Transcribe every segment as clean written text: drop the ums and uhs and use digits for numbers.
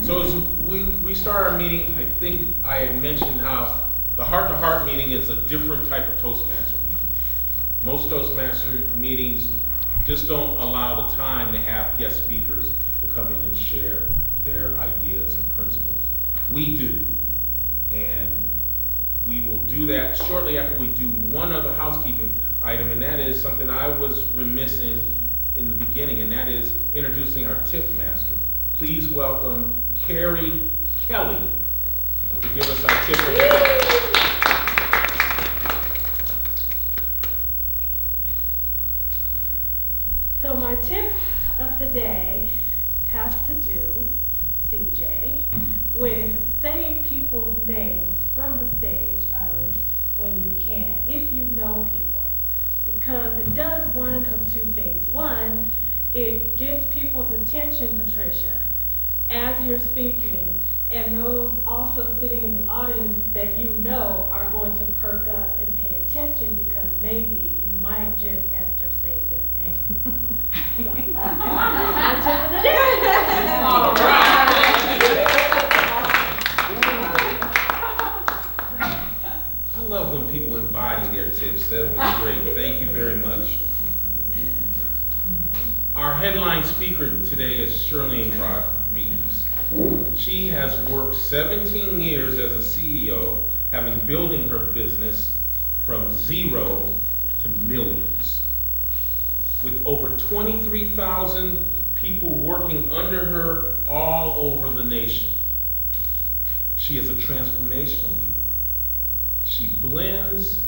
So as we start our meeting, I think I had mentioned how the heart-to-heart meeting is a different type of Toastmaster meeting. Most Toastmaster meetings just don't allow the time to have guest speakers to come in and share their ideas and principles. We do, and we will do that shortly after we do one other housekeeping item, and that is something I was remiss in the beginning, and that is introducing our tip master. Please welcome Carrie Kelly to give us our tip of the day. So my tip of the day has to do, CJ, with saying people's names from the stage, Iris, when you can, if you know people. Because it does one of two things. One, it gets people's attention, Patricia, as you're speaking, and those also sitting in the audience that you know are going to perk up and pay attention because maybe you might just Esther say their name. So, that's my tip of the day. All right. I love when people embody their tips. That was great. Thank you very much. Our headline speaker today is Charlene Reeves. She has worked 17 years as a CEO, having building her business from zero to millions. With over 23,000 people working under her all over the nation. She is a transformational leader. She blends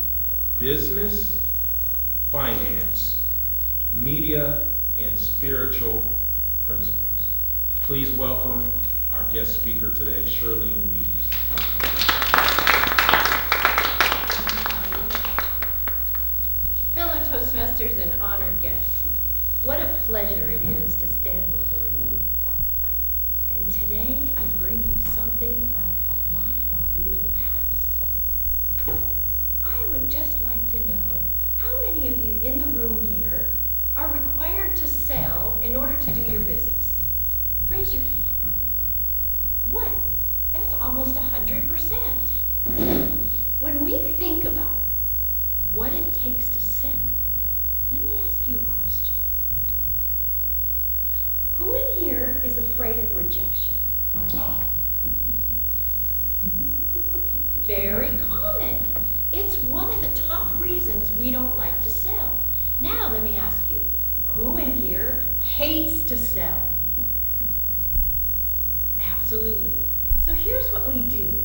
business, finance, media, and spiritual principles. Please welcome our guest speaker today, Charlene Reeves. Fellow Toastmasters and honored guests, what a pleasure it is to stand before you. And today I bring you something I have not brought you in the past. I would just like to know how many of you in the room here are required to sell in order to do your business. Raise your hand. What? That's almost 100%. When we think about what it takes to sell, let me ask you a question. Who in here is afraid of rejection? Very common. It's one of the top reasons we don't like to sell. Now let me ask you, who in here hates to sell? Absolutely. So here's what we do.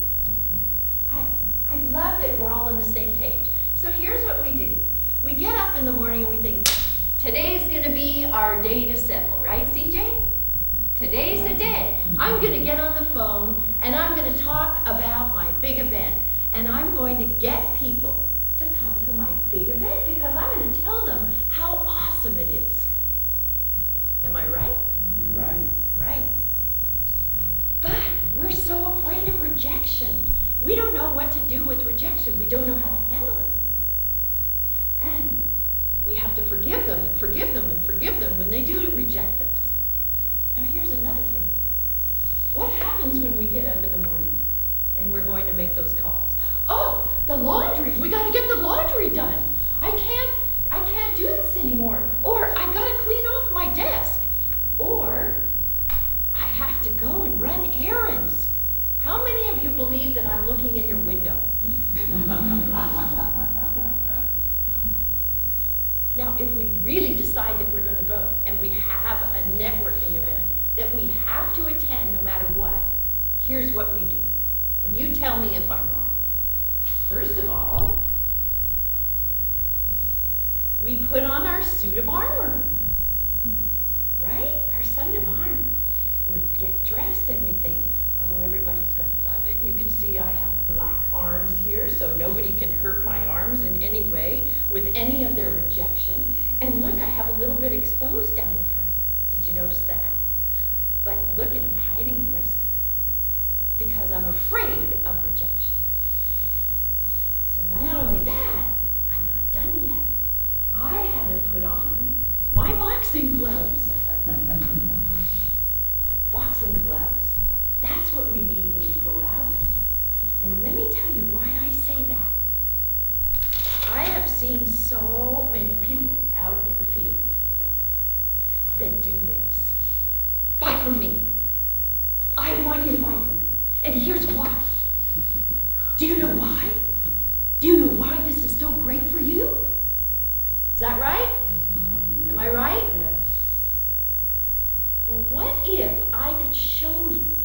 I love that we're all on the same page. So here's what we do. We get up in the morning and we think, today's gonna be our day to sell, right, CJ? Today's the day. I'm gonna get on the phone and I'm gonna talk about my big event. And I'm going to get people to come to my big event because I'm gonna tell them how awesome it is. Am I right? You're right. Right. But we're so afraid of rejection. We don't know what to do with rejection. We don't know how to handle it. And we have to forgive them and forgive them and forgive them when they do reject us. Now here's another thing. What happens when we get up in the morning and we're going to make those calls? Oh, the laundry. We got to get the laundry done. I can't do this anymore. Or I got to clean off my desk. Or I have to go and run errands. How many of you believe that I'm looking in your window? Now, if we really decide that we're going to go and we have a networking event that we have to attend no matter what, here's what we do. And you tell me if I'm wrong. First of all, we put on our suit of armor, right? Our suit of armor. We get dressed and we think, oh, everybody's gonna love it. You can see I have black arms here, so nobody can hurt my arms in any way with any of their rejection. And look, I have a little bit exposed down the front. Did you notice that? But look, and I'm hiding the rest of it because I'm afraid of rejection. So not only that, I'm not done yet. I haven't put on my boxing gloves. Boxing gloves. That's what we need when we go out. And let me tell you why I say that. I have seen so many people out in the field that do this. Buy from me. I want you to buy from me. And here's why. Do you know why? Do you know why this is so great for you? Is that right? Am I right? Yes. Well, what if I could show you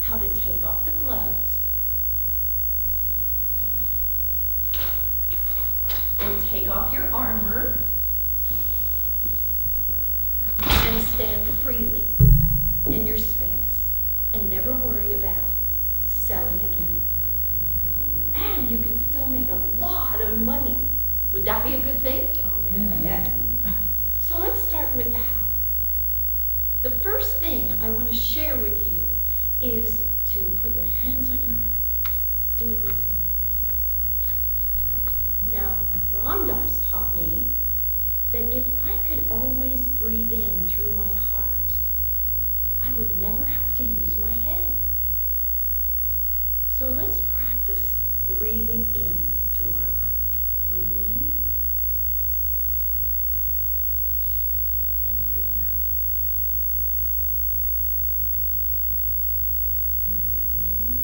how to take off the gloves and take off your armor and stand freely in your space and never worry about selling again? And you can still make a lot of money. Would that be a good thing? Yes. So let's start with the how. The first thing I want to share with you is to put your hands on your heart. Do it with me. Now, Ram Dass taught me that if I could always breathe in through my heart, I would never have to use my head. So let's practice breathing in through our heart. Breathe in and breathe out. And breathe in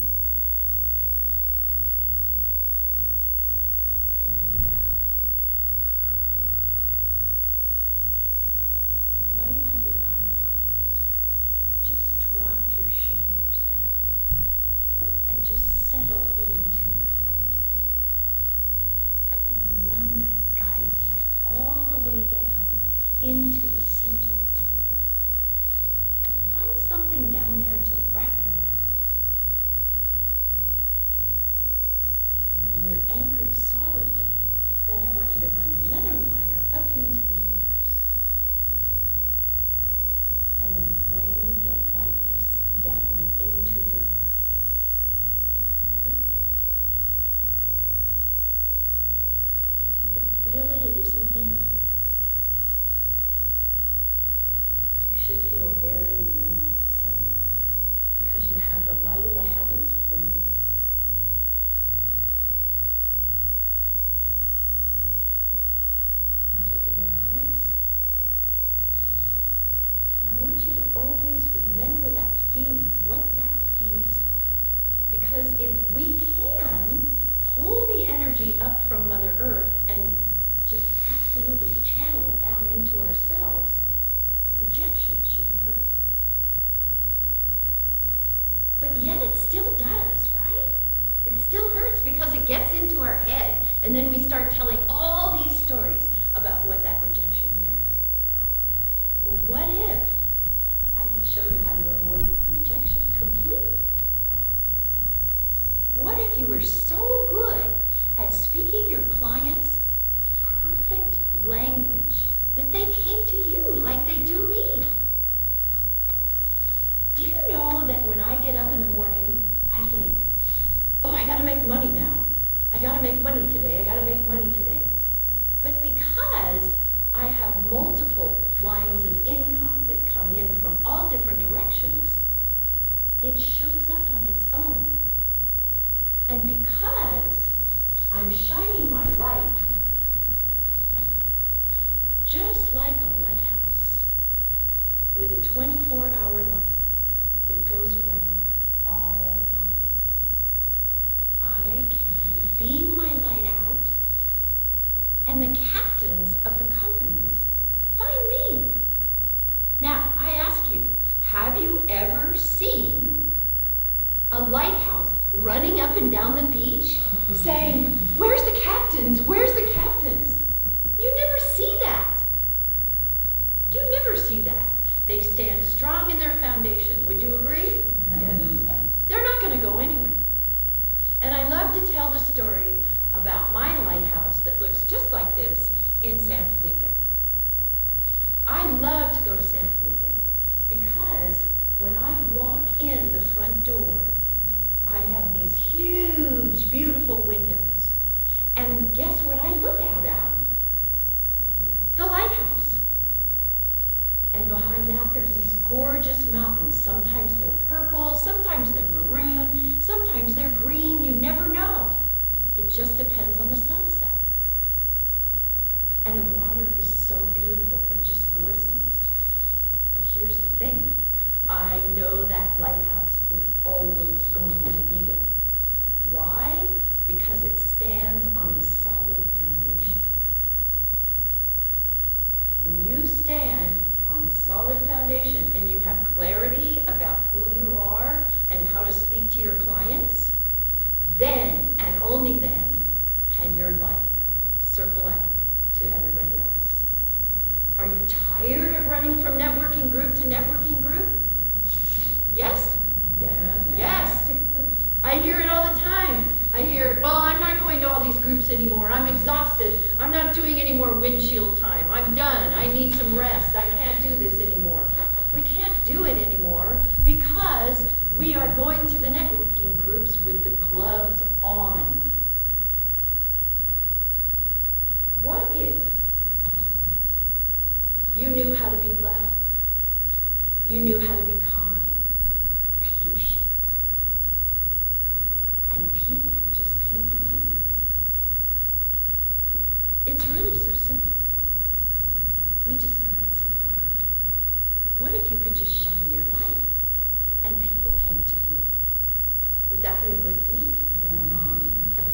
and breathe out. Now, while you have your eyes closed, just drop your shoulders down and just settle into your hips. And run that guide wire all the way down into the center of the earth. And find something down there to wrap it around. And when you're anchored solidly, then I want you to run another wire up into the universe. And then bring the lightness down into your heart. Do you feel it? If you don't feel it, it isn't there yet. You should feel very warm suddenly because you have the light of the heavens within you. Now open your eyes. I want you to always remember that feeling, what that feels like. Because if we can pull the energy up from Mother Earth and just absolutely channel it down into ourselves, rejection shouldn't hurt. But yet it still does, right? It still hurts because it gets into our head, and then we start telling all these stories about what that rejection meant. Well, what if I could show you how to avoid rejection completely? What if you were so good at speaking your clients' perfect language that they came to you like they do me? Do you know that when I get up in the morning, I think, oh, I gotta make money now. I gotta make money today. I gotta make money today. But because I have multiple lines of income that come in from all different directions, it shows up on its own. And because I'm shining my light, just like a lighthouse, with a 24-hour light that goes around all the time, I can beam my light out, and the captains of the companies find me. Now, I ask you, have you ever seen a lighthouse running up and down the beach saying, "Where's the captains? Where's the captains?" You never see that. You never see that. They stand strong in their foundation. Would you agree? Yes. They're not going to go anywhere. And I love to tell the story about my lighthouse that looks just like this in San Felipe. I love to go to San Felipe because when I walk in the front door, I have these huge, beautiful windows. And guess what I look out at? The lighthouse. And And behind that, there's these gorgeous mountains. Sometimes they're purple, sometimes they're maroon, sometimes they're green. You never know. It just depends on the sunset. And the water is so beautiful, it just glistens. But here's the thing. I know that lighthouse is always going to be there. Why? Because it stands on a solid foundation. When you stand on a solid foundation and you have clarity about who you are and how to speak to your clients, then and only then can your light circle out to everybody else. Are you tired of running from networking group to networking group? Yes? Yes. Yes. I hear it all the time. I hear, well, I'm not going to all these groups anymore. I'm exhausted. I'm not doing any more windshield time. I'm done. I need some rest. I can't do this anymore. We can't do it anymore because we are going to the networking groups with the gloves on. What if you knew how to be loved? You knew how to be kind, patient, and people just came to you? It's really so simple. We just make it so hard. What if you could just shine your light and people came to you? Would that be a good thing? Yes.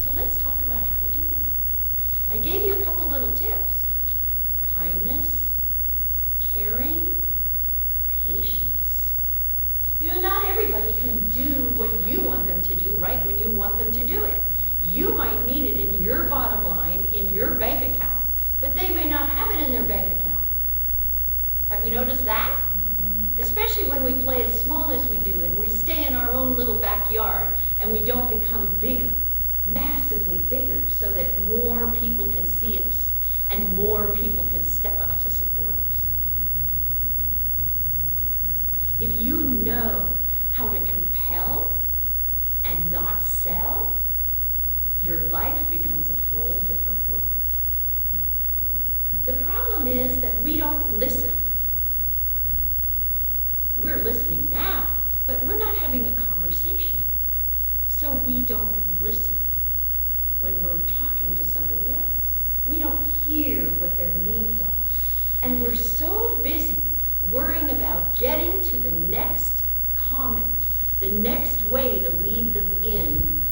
So let's talk about how to do that. I gave you a couple little tips. Kindness, caring, patience. You know, not everybody can do what you want them to do right when you want them to do it. You might need it in your bottom line, in your bank account, but they may not have it in their bank account. Have you noticed that? Especially when we play as small as we do and we stay in our own little backyard and we don't become bigger, massively bigger, so that more people can see us and more people can step up to support us. If you know how to compel and not sell, your life becomes a whole different world. The problem is that we don't listen. We're listening now, but we're not having a conversation. So we don't listen when we're talking to somebody else. We don't hear what their needs are. And we're so busy worrying about getting to the next comment, the next way to lead them in,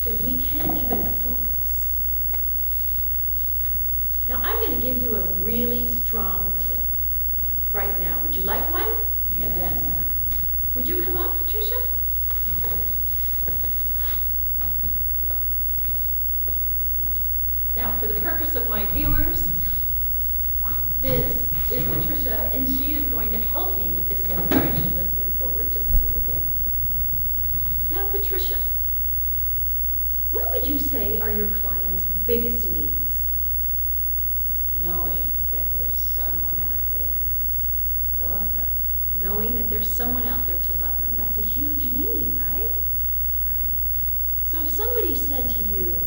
that we can't even focus. Now, I'm going to give you a really strong tip right now. Would you like one? Yes. Would you come up, Patricia? Now, for the purpose of my viewers, this is Patricia, and she is going to help me with this demonstration. Let's move forward just a little bit. Now, Patricia, what would you say are your clients' biggest needs? Knowing that there's someone out there to love them. Knowing that there's someone out there to love them. That's a huge need, right? All right. So if somebody said to you,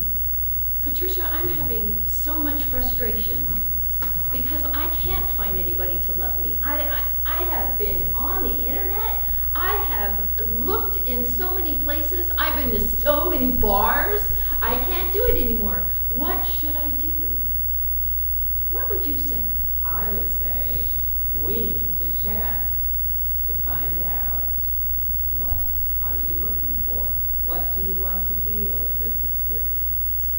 Patricia, I'm having so much frustration because I can't find anybody to love me. I have been on the internet. I have looked in so many places. I've been to so many bars. I can't do it anymore. What should I do? What would you say? I would say we need to chat to find out, what are you looking for? What do you want to feel in this experience?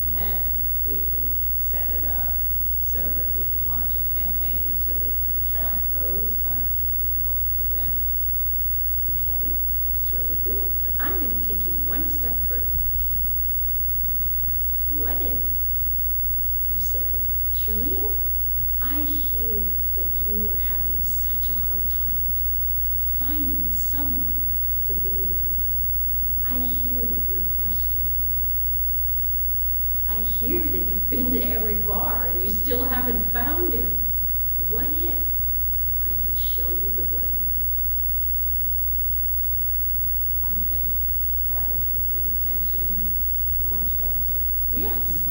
And then we could set it up so that we could launch a campaign so they can attract those kinds of people to them. Okay, that's really good, but I'm going to take you one step further. What if you said, Charlene, I hear that you are having such a hard time finding someone to be in your life. I hear that you're frustrated. I hear that you've been to every bar and you still haven't found him. What if I could show you the way? I think that would get the attention much faster. Yes,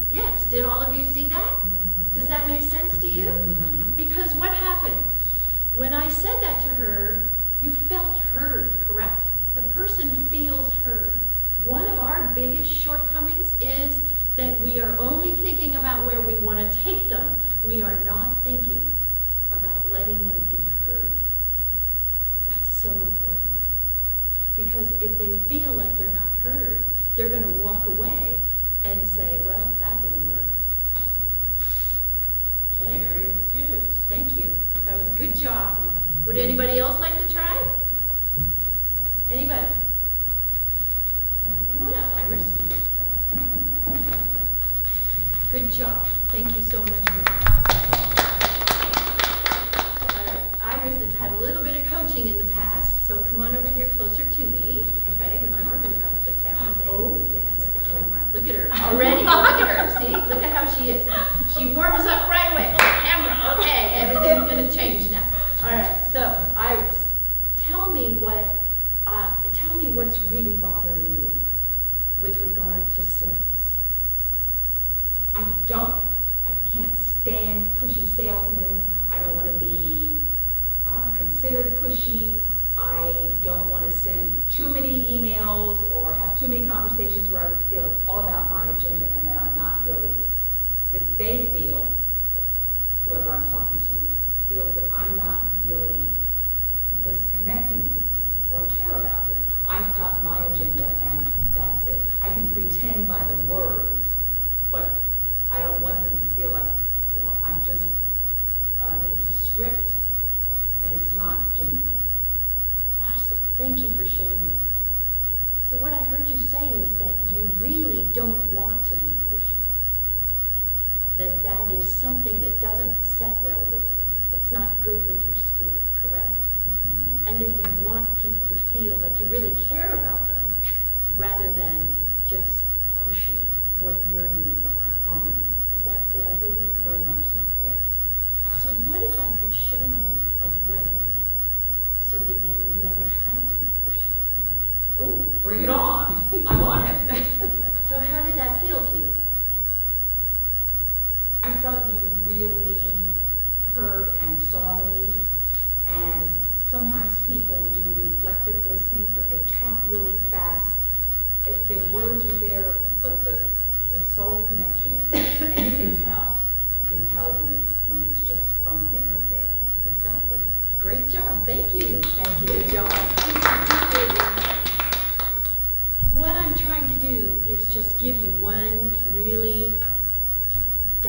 yes. Did all of you see that? Does that make sense to you? Because what happened? When I said that to her, you felt heard, correct? The person feels heard. One of our biggest shortcomings is that we are only thinking about where we want to take them. We are not thinking about letting them be heard. That's so important. Because if they feel like they're not heard, they're going to walk away and say, well, that didn't work. Okay? Very astute. Thank you. That was a good job. Would anybody else like to try? Anybody? Come on up, Iris. Good job. Thank you so much for that. Iris has had a little bit of coaching in the past, so come on over here closer to me. Okay, remember we have the camera thing. Oh, yes, the camera. Look at her already. Look at her. See? Look at how she is. She warms up right away. Oh, camera. Okay, everything's going to change now. All right. So, Iris, tell me what's really bothering you with regard to sales. I can't stand pushy salesmen. I don't want to be considered pushy. I don't want to send too many emails or have too many conversations where I would feel it's all about my agenda and that I'm not really, that they feel, whoever I'm talking to, feels that I'm not really connecting to them or care about them. I've got my agenda and that's it. I can pretend by the words, but I don't want them to feel like, well, I'm just, it's a script and it's not genuine. Awesome. Thank you for sharing that. So what I heard you say is that you really don't want to be pushy. That is something that doesn't set well with you. It's not good with your spirit, correct? Mm-hmm. And that you want people to feel like you really care about them rather than just pushing what your needs are on them. Did I hear you right? Very much so, yes. So what if I could show you a way so that you never had to be pushy again? Ooh, bring it on. I want it. So how did that feel to you? I felt you really heard and saw me, and sometimes people do reflective listening, but they talk really fast. Their words are there, but the soul connection is, and you can tell. You can tell when it's just phoned in or fake. Exactly. Great job. Thank you. Thank you. Good job. What I'm trying to do is just give you one really a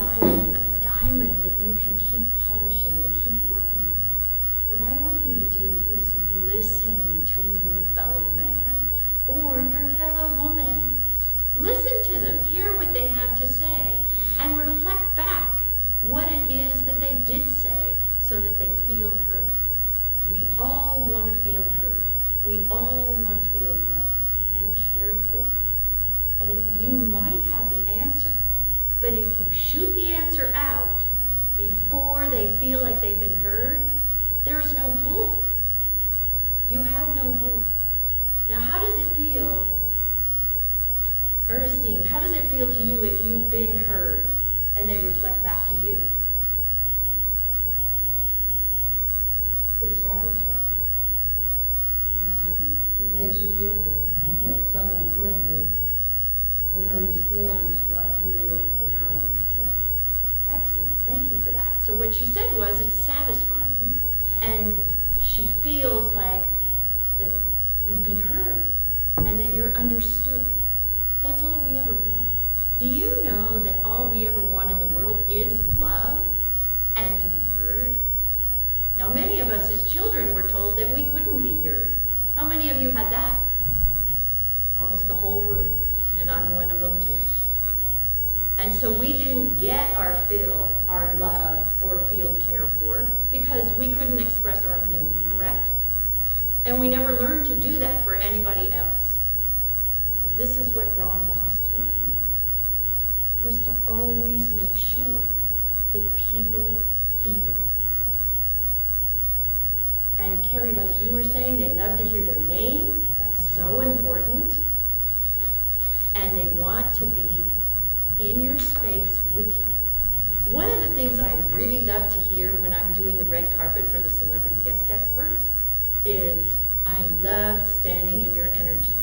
diamond that you can keep polishing and keep working on. What I want you to do is listen to your fellow man or your fellow woman. Listen to them, hear what they have to say, and reflect back what it is that they did say so that they feel heard. We all want to feel heard. We all want to feel loved and cared for. And you might have the answer, but if you shoot the answer out before they feel like they've been heard, there's no hope. You have no hope. Now, how does it feel, Ernestine, how does it feel to you if you've been heard and they reflect back to you? It's satisfying. And it makes you feel good that somebody's listening and understands what you are trying to say. Excellent, thank you for that. So what she said was it's satisfying, and she feels like that you be heard and that you're understood. That's all we ever want. Do you know that all we ever want in the world is love and to be heard? Now, many of us as children were told that we couldn't be heard. How many of you had that? Almost the whole room, and I'm one of them too. And so we didn't get our fill, our love, or feel cared for because we couldn't express our opinion, correct? And we never learned to do that for anybody else. Well, this is what Ram Dass taught me, was to always make sure that people feel heard. And Carrie, like you were saying, they love to hear their name. That's so important. And they want to be in your space with you. One of the things I really love to hear when I'm doing the red carpet for the celebrity guest experts is, I love standing in your energy.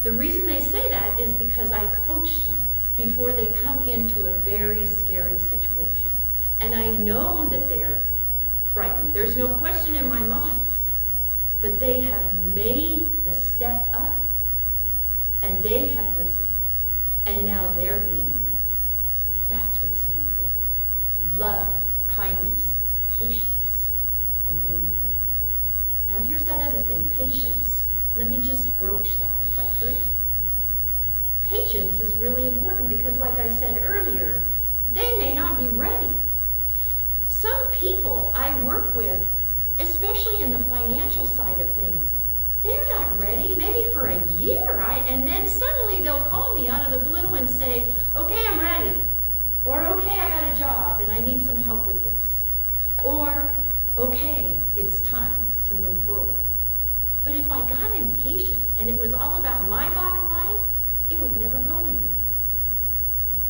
The reason they say that is because I coach them before they come into a very scary situation. And I know that they're frightened. There's no question in my mind. But they have made the step up, and they have listened, and now they're being heard. That's what's so important. Love, kindness, patience, and being heard. Now here's that other thing, patience. Let me just broach that if I could. Patience is really important because, like I said earlier, they may not be ready. Some people I work with, especially in the financial side of things, they're not ready, maybe for a year, and then suddenly they'll call me out of the blue and say, okay, I'm ready. Or, okay, I got a job and I need some help with this. Or, okay, it's time to move forward. But if I got impatient and it was all about my bottom line, it would never go anywhere.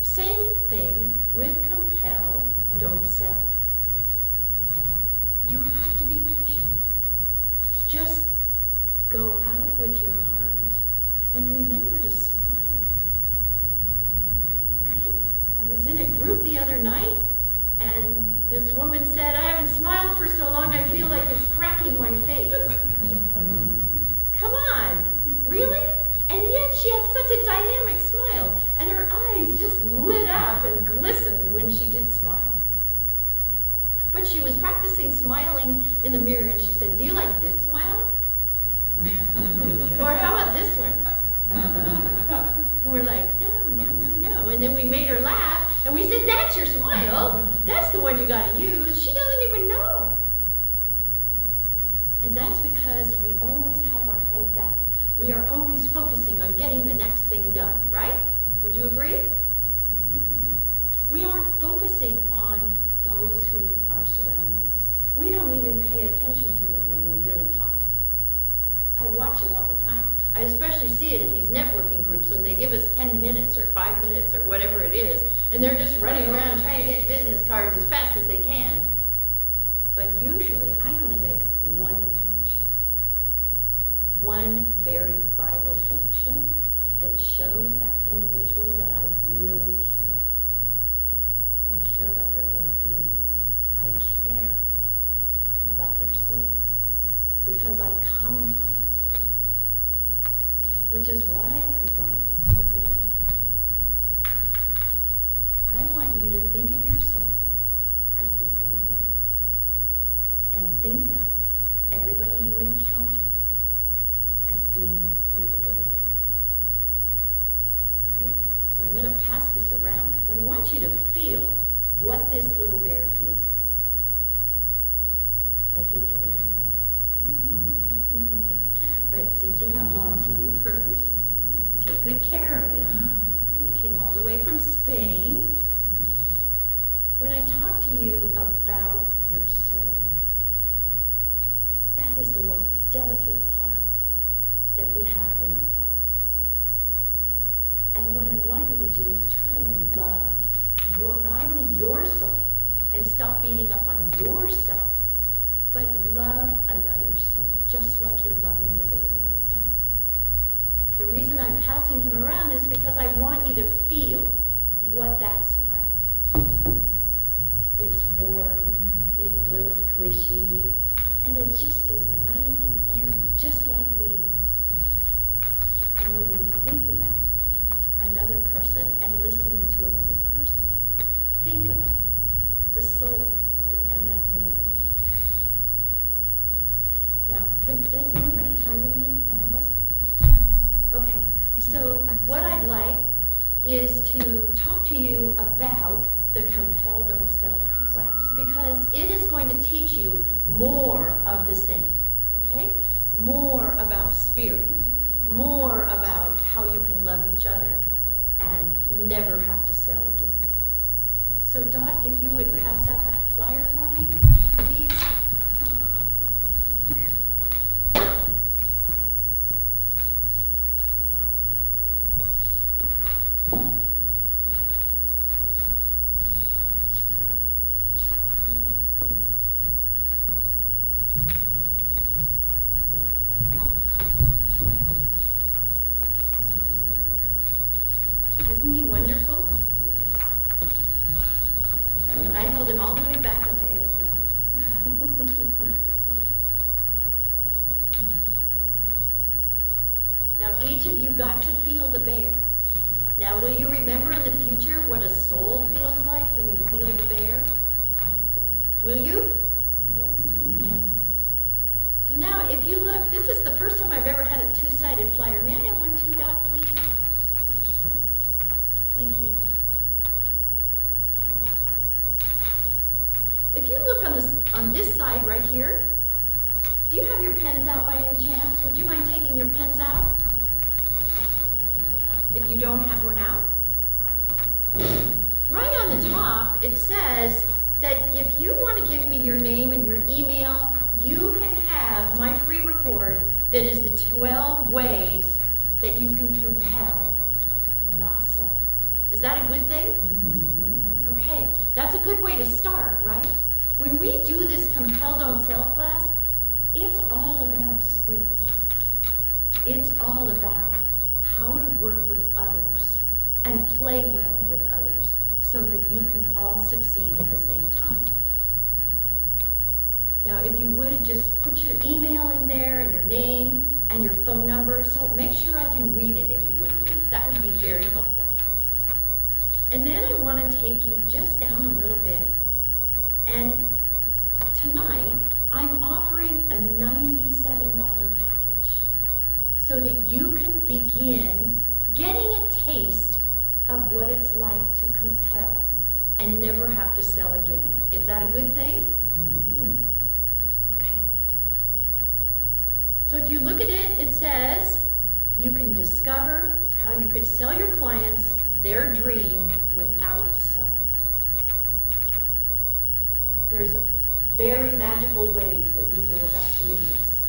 Same thing with compel, don't sell. You have to be patient. Just go out with your heart and remember to smile. Right? I was in a group the other night and this woman said, I haven't smiled for so long I feel like it's cracking my face. Come on, really? And yet she had such a dynamic smile and her eyes just lit up and glistened when she did smile. But she was practicing smiling in the mirror and she said, do you like this smile? Or how about this one? And we're like, no. And then we made her laugh and we said, that's your smile. That's the one you gotta use. She doesn't even know. And that's because we always have our head down. We are always focusing on getting the next thing done, right? Would you agree? Yes. We aren't focusing on those who are surrounding us. We don't even pay attention to them when we really talk to them. I watch it all the time. I especially see it in these networking groups when they give us 10 minutes or 5 minutes or whatever it is, and they're just running around trying to get business cards as fast as they can. But usually I only make one connection. One very viable connection that shows that individual that I really care about them. I care about their well-being. I care about their soul because I come from my soul. Which is why I brought this little bear today. I want you to think of your soul as this little bear. And think of everybody you encounter as being with the little bear. All right? So I'm going to pass this around because I want you to feel what this little bear feels like. I'd hate to let him go. But CJ, I'll give him to you first. Take good care of him. He came all the way from Spain. When I talk to you about your soul, that is the most delicate part that we have in our body. And what I want you to do is try and love not only your soul and stop beating up on yourself, but love another soul, just like you're loving the bear right now. The reason I'm passing him around is because I want you to feel what that's like. It's warm, it's a little squishy, and it just is light and airy, just like we are. And when you think about another person and listening to another person, think about the soul and that little bear. Now, is anybody timing me? I hope. Okay, so what I'd like is to talk to you about the Compel Don't Sell class, because it is going to teach you more of the same, okay? More about spirit, more about how you can love each other and never have to sell again. So Dot, if you would pass out that flyer for me, please. all the way back on the airplane. Now, each of you got to feel the bear. Now, will you remember in the future what a soul feels like when you feel the bear? Will you? Okay. So now, if you look, this is the first time I've ever had a two-sided flyer. May I have one too, Dot, please? Thank you. If you look on this side right here, do you have your pens out by any chance? Would you mind taking your pens out? If you don't have one out. Right on the top, it says that if you want to give me your name and your email, you can have my free report that is the 12 ways that you can compel and not sell. Is that a good thing? Mm-hmm. Okay, that's a good way to start, right? When we do this Compel Don't Sell class, it's all about spirit. It's all about how to work with others and play well with others so that you can all succeed at the same time. Now, if you would, just put your email in there and your name and your phone number, so make sure I can read it if you would, please. That would be very helpful. And then I want to take you just down a little bit, and tonight I'm offering a $97 package so that you can begin getting a taste of what it's like to compel and never have to sell again. Is that a good thing? Mm-hmm. Okay. So if you look at it, it says you can discover how you could sell your clients their dream without selling. There's very magical ways that we go about doing this.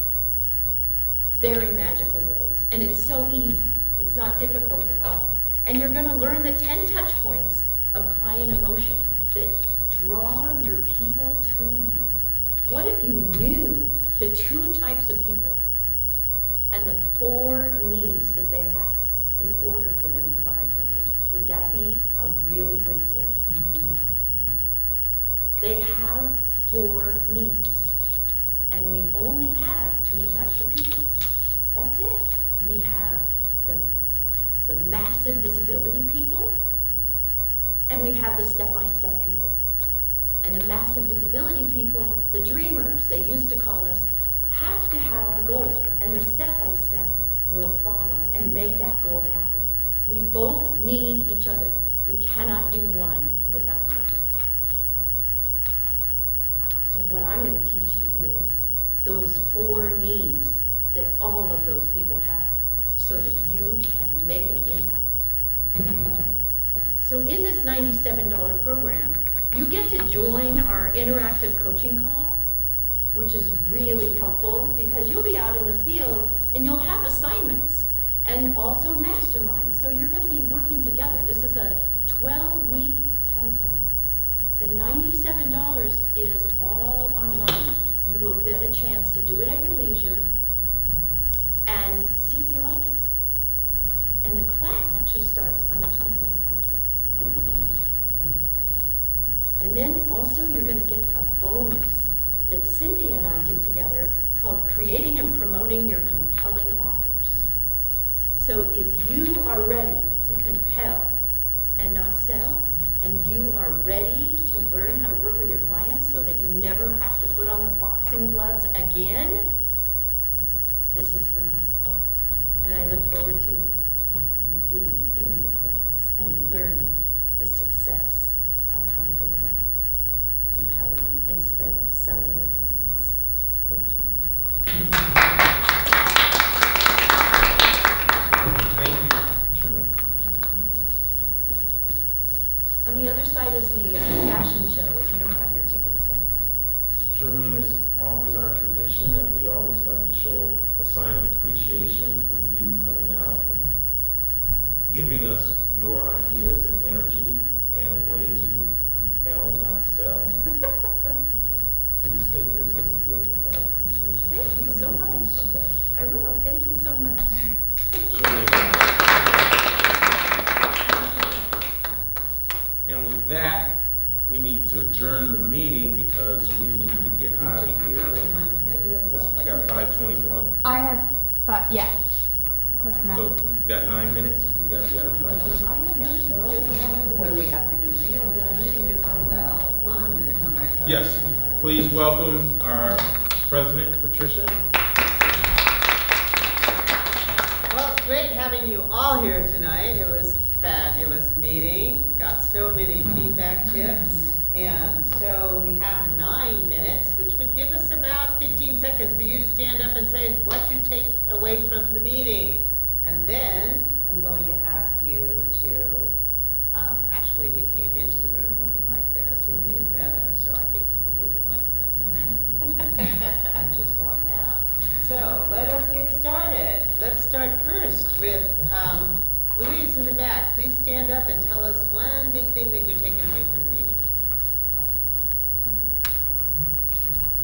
Very magical ways. And it's so easy. It's not difficult at all. And you're going to learn the 10 touch points of client emotion that draw your people to you. What if you knew the 2 types of people and the 4 needs that they have in order for them to buy from you? Would that be a really good tip? Mm-hmm. They have 4 needs, and we only have 2 types of people. That's it. We have the massive visibility people, and we have the step-by-step people. And the massive visibility people, the dreamers, they used to call us, have to have the goal, and the step-by-step will follow and make that goal happen. We both need each other. We cannot do one without the other. So what I'm going to teach you is those 4 needs that all of those people have so that you can make an impact. So in this $97 program, you get to join our interactive coaching call, which is really helpful because you'll be out in the field and you'll have assignments and also masterminds. So you're going to be working together. This is a 12-week telethon. The $97 is all online. You will get a chance to do it at your leisure and see if you like it. And the class actually starts on the 20th of October. And then also you're going to get a bonus that Cindy and I did together called Creating and Promoting Your Compelling Offers. So if you are ready to compel and not sell, and you are ready to learn how to work with your clients so that you never have to put on the boxing gloves again, this is for you. And I look forward to you being in the class and learning the success of how to go about compelling instead of selling your clients. Thank you. Thank you, Shirley. On the other side is the fashion show, if you don't have your tickets yet. Charlene, it's always our tradition, and we always like to show a sign of appreciation for you coming out and giving us your ideas and energy and a way to compel, not sell. Please take this as a gift of our appreciation. Thank you so much. Please come back. I will. Thank you so much. And with that, we need to adjourn the meeting because we need to get out of here. I got 5:21. I have, but yeah, close enough. So we got 9 minutes. We gotta be out of 5 minutes. What do we have to do? Well, I'm gonna come back. Yes, please welcome our president, Patricia. Well, it's great having you all here tonight. It was a fabulous meeting. Got so many feedback tips. And so we have 9 minutes, which would give us about 15 seconds for you to stand up and say what you take away from the meeting. And then I'm going to ask you to, actually we came into the room looking like this. We made it better. So I think you can leave it like this, actually. And just walk out. So let us get started. Let's start first with Louise in the back. Please stand up and tell us one big thing that you're taking away from the meeting.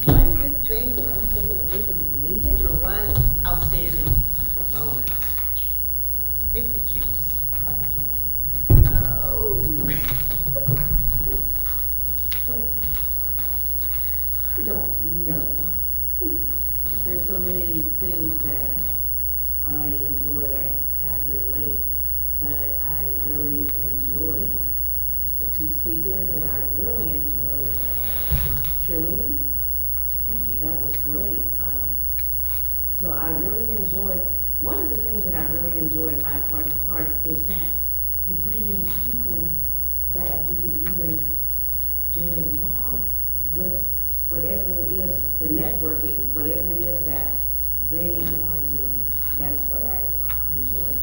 One big thing that I'm taking away from the meeting? For one outstanding moment, if you choose. Oh. I don't know. There's so many things that I enjoyed. I got here late, but I really enjoyed the two speakers, and I really enjoyed Shirlene. Thank you. That was great. So I really enjoyed, one of the things that I really enjoyed by Heart to Hearts is that you bring in people that you can even get involved with whatever it is, the networking, whatever it is that they are doing. That's what I enjoy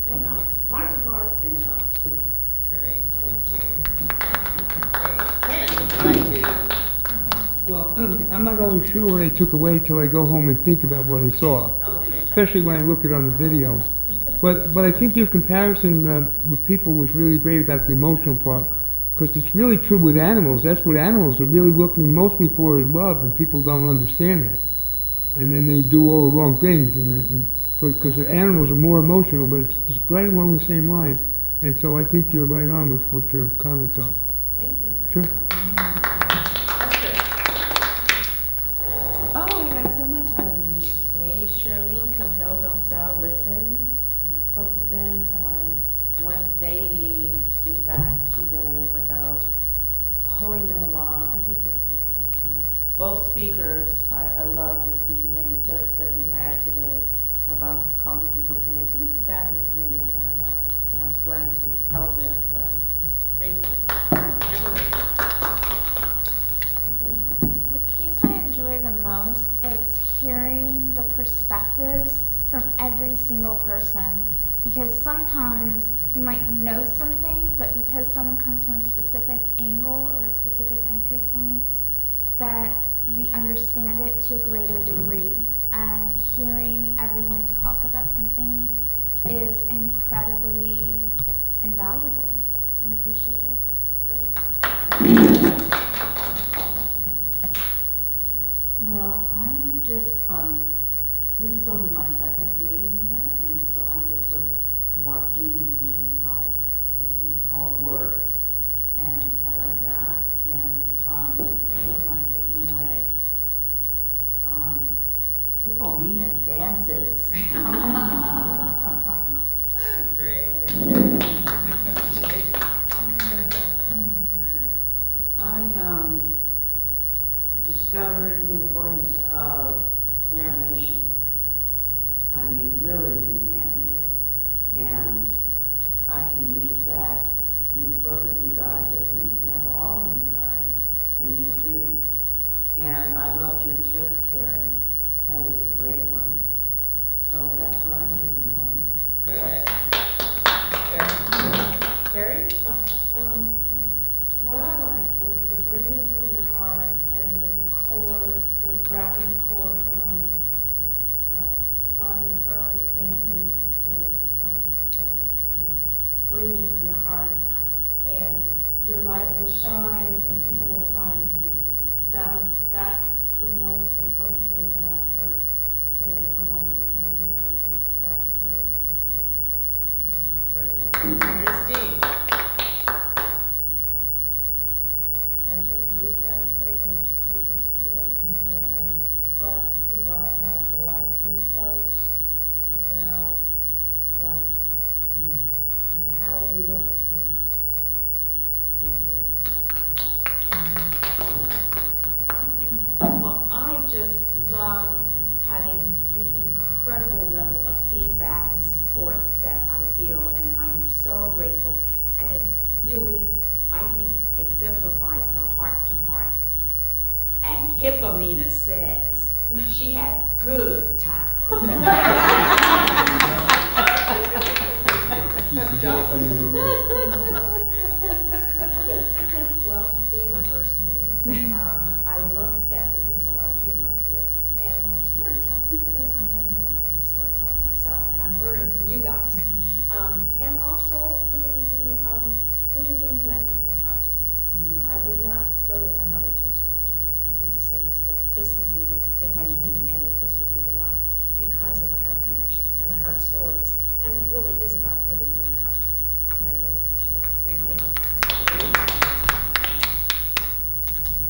about Heart to Heart and about today. Great, thank you. Okay, Ken, would you like to? Well, I'm not always sure what I took away till I go home and think about what I saw, Okay. especially when I look at it on the video. But I think your comparison with people was really great about the emotional part, because it's really true with animals. That's what animals are really looking mostly for, is love, and people don't understand that. And then they do all the wrong things, because the animals are more emotional, but it's just right along the same line. And so I think you're right on with what your comments are. Thank you. Sure. Oh, I got so much out of the meeting today. Shirlene, compel, don't sell, listen, focusing on what they need, feedback to them without pulling them along. I think this was excellent. Both speakers, I love the speaking and the tips that we had today about calling people's names. It was a fabulous meeting. I'm just glad to help in it, but Thank you. Emily. The piece I enjoy the most is hearing the perspectives from every single person, because sometimes you might know something, but because someone comes from a specific angle or a specific entry point, that we understand it to a greater degree. And hearing everyone talk about something is incredibly invaluable and appreciated. Great. Well, I'm just, this is only my second meeting here, and so I'm just sort of watching and seeing how it works, and I like that. And what am I taking away? Paulina dances. Great, thank you. I discovered the importance of animation. I mean, really being animated. And I can use both of you guys as an example, all of you guys, and you too. And I loved your tip, Carrie. That was a great one. So that's what I'm taking home. Good. Carrie? What I liked was the breathing through your heart and the cord, the wrapping the cord around the spot in the earth and in and breathing through your heart, and your light will shine and people will find you. That's the most important thing that I've heard today, along with so many other things, but that's what is sticking right now. Great. Christine? bunch of speakers today, and who brought out a lot of good points about life and how we look at things. Thank you. Well, I just love having the incredible level of feedback and support that I feel, and I'm so grateful. And it really, I think, exemplifies the heart to heart. And Hippomena says she had a good time. Well, being my first meeting, I love the fact that there was a lot of humor and a lot of storytelling, because I happen to like to do storytelling myself, and I'm learning from you guys. And also the really being connected to the heart. You know, I would not go to another Toastmaster group. I hate to say this, but this would be if I came to any, this would be the one, because of the heart connection and the heart stories. And it really is about living from the heart, and I really appreciate it. Thank you.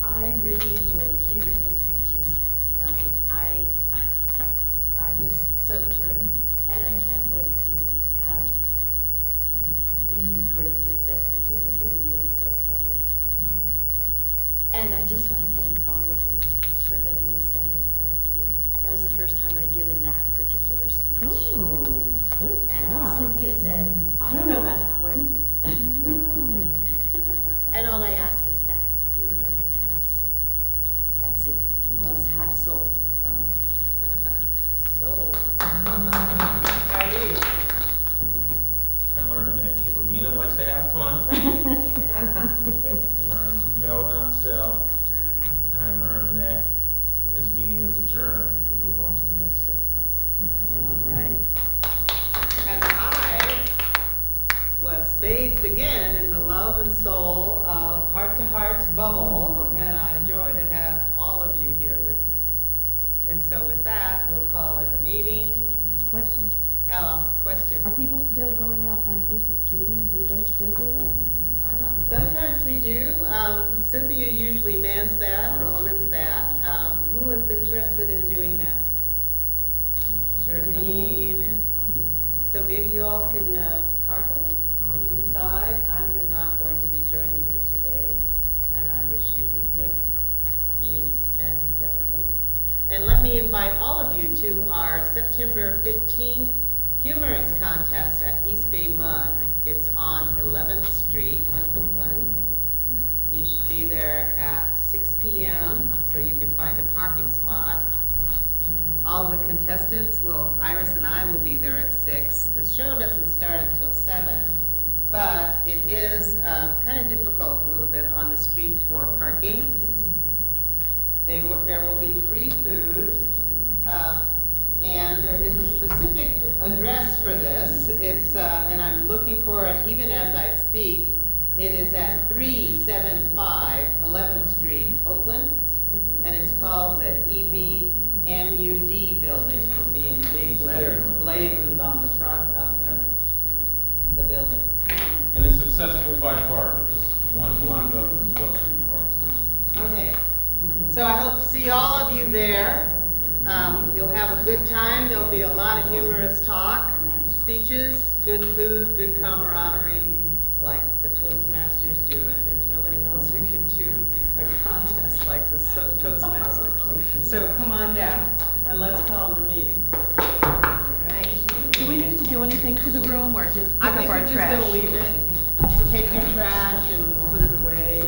I really enjoyed hearing the speeches tonight. I'm just so thrilled, and I can't wait to have some really great success between the two of you. I'm so excited. And I just want to thank all of you for letting me stand in front of you. That was the first time I'd given that particular speech. Oh, good And job. Cynthia said, I don't know about that one. And all I ask is that you remember to have soul. That's it. Just have soul. Soul. I learned that Hippomena likes to have fun. I learned compel, not sell. And I learned that when this meeting is adjourned, we move on to the next step. All right. And I was bathed again in the love and soul of Heart to Heart's bubble, and I enjoy to have all of you here with me. And so with that, we'll call it a meeting. Question, Question. are people still going out after the meeting? Do you guys still do that? Sometimes we do. Cynthia usually mans that or omens that. Who is interested in doing that? Charlene, and so maybe you all can carpool. You decide. I'm not going to be joining you today, and I wish you good eating and networking. And let me invite all of you to our September 15th Humorous Contest at East Bay Mud. It's on 11th Street in Oakland. You should be there at 6 p.m. so you can find a parking spot. All of the contestants Iris and I will be there at 6. The show doesn't start until 7, but it is kind of difficult a little bit on the street for parking. There will be free food, and there is a specific address for this. It's, and I'm looking for it even as I speak. It is at 375 11th Street, Oakland, and it's called the EBMUD building. It'll be in big letters blazoned on the front of the building. And it's accessible by BART. It's one block up from 12th Street BART. Okay, so I hope to see all of you there. You'll have a good time. There'll be a lot of humorous talk, speeches, good food, good camaraderie, like the Toastmasters do it. There's nobody else who can do a contest like the Toastmasters. So come on down, and let's call it a meeting. Right. Do we need to do anything to the room or just pick I up think our we're just trash? gonna leave it. Take your trash and put it away.